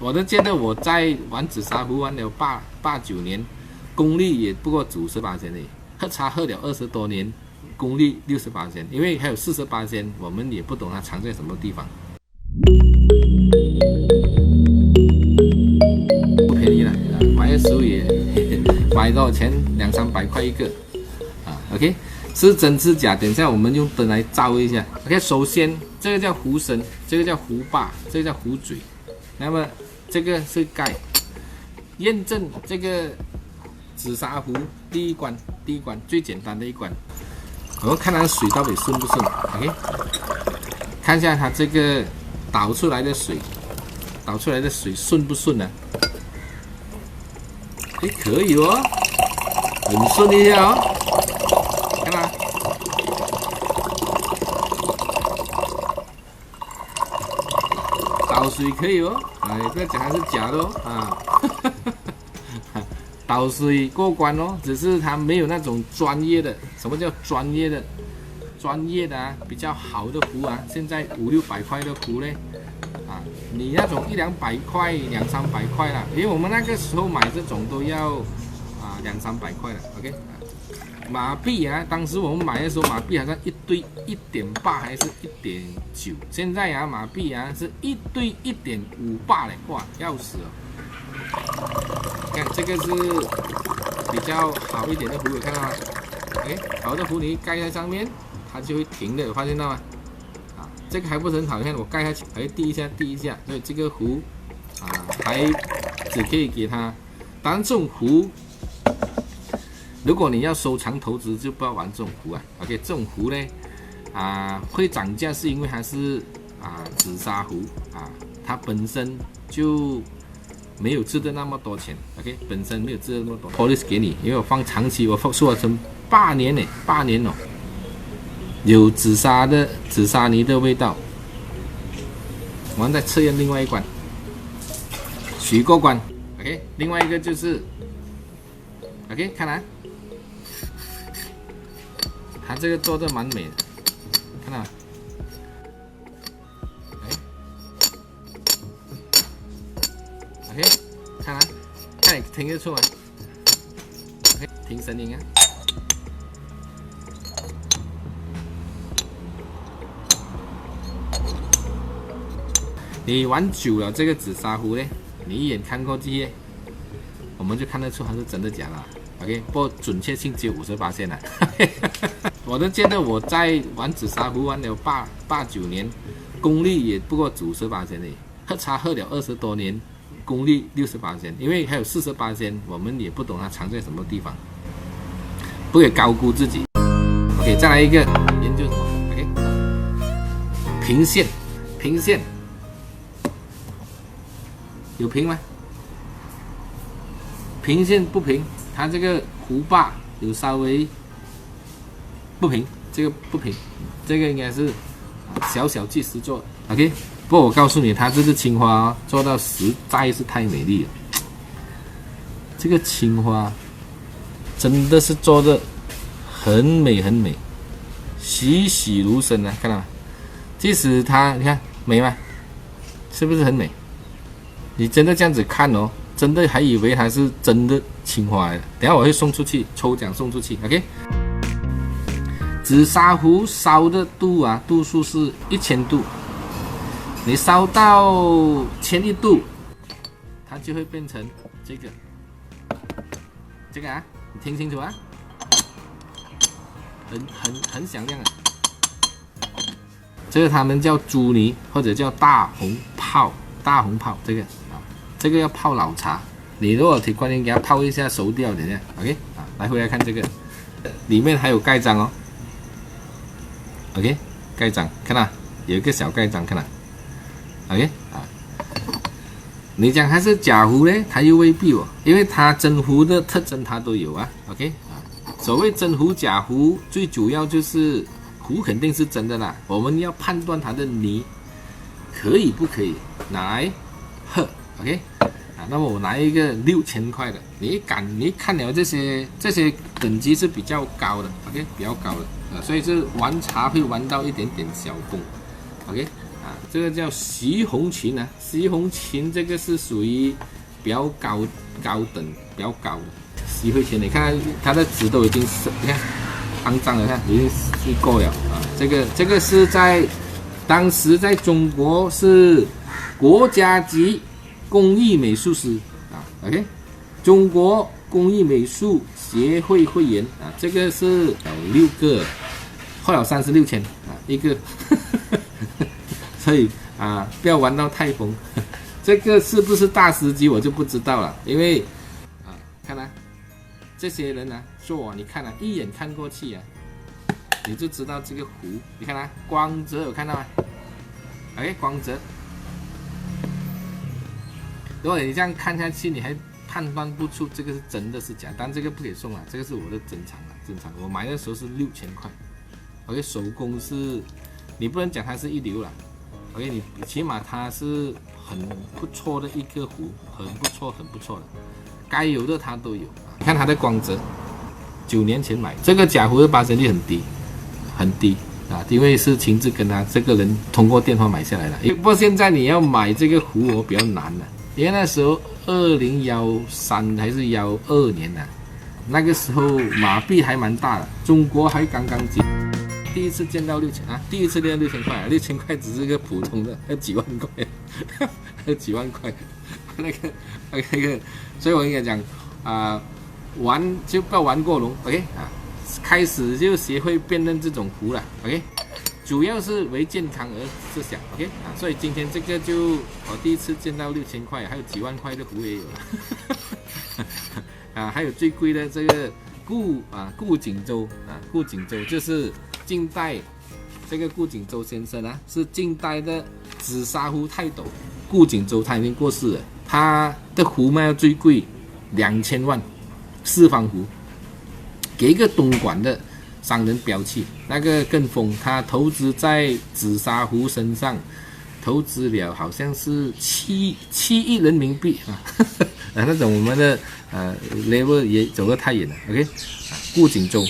我都觉得我在玩紫砂壶玩了8、9年，功力也不过98%而已，喝茶喝了20多年，功力68%，因为还有48%我们也不懂它藏在什么地方。不便宜了，买的时候也买多少钱？200-300块一个，OK， 是真是假？等一下我们用灯来照一下。OK， 首先这个叫壶身，这个叫壶把，这个叫壶嘴，那么这个是盖。验证这个紫砂壶第一关最简单的一关，我们看它的水到底顺不顺。OK， 看一下它这个导出来的水顺不顺呢？哎，可以哦，很顺一下哦，看到？倒水可以哦，哎，不要讲它是假的哦啊。倒水过关哦，只是它没有那种专业的。什么叫专业的？专业的啊，比较好的壶啊，现在500-600块的壶嘞，你那种100-200块、200-300块啦，因为我们那个时候买这种都要200-300块了。OK， 马币啊，当时我们买的时候马币好像一对1.8还是1.9，现在啊马币啊是一对1.58嘞，哇，要死了！看这个是比较好一点的壶，有看到吗 ？OK， 好的壶你盖在上面，它就会停的，有发现到吗？这个还不是很好看，我盖下去还滴一下，所以这个壶还只可以给它。当然这种壶，如果你要收藏投资，就不要玩这种壶啊。OK， 这种壶呢会涨价，是因为它是紫砂壶它本身就没有值得那么多钱。OK， 本身没有值得那么多 polish 给你，因为我放长期，我做了成8年呢，8年哦。有紫砂泥的味道。我们再测验另外一关，许过关。OK， 另外一个就是 OK， 看来它这个做的蛮美的，看到？OK， 看来看你听得出来 ？OK， 听声音啊。你玩久了这个紫砂壶呢，你一眼看过去，我们就看得出它是真的假的。OK， 不过准确性只有58%了。我都觉得我在玩紫砂壶玩了8-9年，功力也不过98%而已。喝茶喝了20多年，功力68%，因为还有48%我们也不懂它藏在什么地方，不可以高估自己。OK， 再来一个研究什么 ？OK， 平线。有平吗？平线不平，它这个壶把有稍微不平，这个不平，这个应该是小技师做的。OK， 不过我告诉你，它这个青花做到实在是太美丽了。这个青花真的是做的很美，栩如生啊！看到吗？即使它，你看美吗？是不是很美？你真的这样子看哦，真的还以为它是真的青花来的。等下我会送出去，抽奖送出去。OK， 紫砂壶烧的度数是1000度，你烧到1001度，它就会变成这个你听清楚啊，很响亮啊。这个他们叫朱泥或者叫大红泡，这个要泡老茶。你如果铁观音给它泡一下熟掉，等一下 OK 来回来看这个，里面还有盖章哦。OK， 盖章看到有一个小盖章，看到 OK 你讲它是假壶呢，它又未必哦，因为它真壶的特征它都有啊。OK 所谓真壶假壶，最主要就是壶肯定是真的啦，我们要判断它的泥可以不可以拿来喝。OK 那么我拿一个6000块的，你看了这些等级是比较高的 ，OK， 比较高的所以是玩茶会玩到一点点小风 ，OK，啊，这个叫徐红琴啊，徐红琴这个是属于比较高等、比较高的徐汇琴。你看它的纸都已经是，你看肮脏了，看已经碎过了啊。这个是在当时在中国是国家级工艺美术师啊 ，OK， 中国工艺美术协会会员啊，这个是有6个，后有36千啊一个，所以啊不要玩到太疯。这个是不是大师级我就不知道了，因为啊看啊这些人啊做啊，你看啊一眼看过去啊，你就知道这个壶，你看啊光泽有看到吗？哎，光泽。如果你这样看下去，你还判断不出这个是真的是假，但这个不给送啊，这个是我的珍藏啊，珍藏。我买的时候是6000块。OK， 手工是，你不能讲它是一流了。OK， 你起码它是很不错的一个壶，很不错的，该有的它都有。你看它的光泽，9年前买这个假壶的发生率很低啊，因为是亲自跟他这个人通过电话买下来的。不过现在你要买这个壶哦比较难了，因为那时候2013还是12年啊，那个时候马币还蛮大的，中国还刚刚第一次见到6000啊，第一次见到6000块啊，6000块只是个普通的，要几万块，要几万块，那个，所以我应该讲啊，玩就不要玩过龙 ，OK 啊，开始就学会辨认这种壶了 ，OK， 主要是为健康而设想 ，OK 啊，所以今天这个就我第一次见到6000块，还有几万块的壶也有了，啊，还有最贵的这个顾景舟啊，顾景舟就是近代这个顾景舟先生啊，是近代的紫砂壶泰斗。顾景舟他已经过世了，他的壶卖到最贵2000万，4方壶，给一个东莞的商人标气，那个更疯，他投资在紫砂壶身上，投资了好像是7亿人民币啊，那种我们的level 也走得太远了 ，OK， 顾景舟。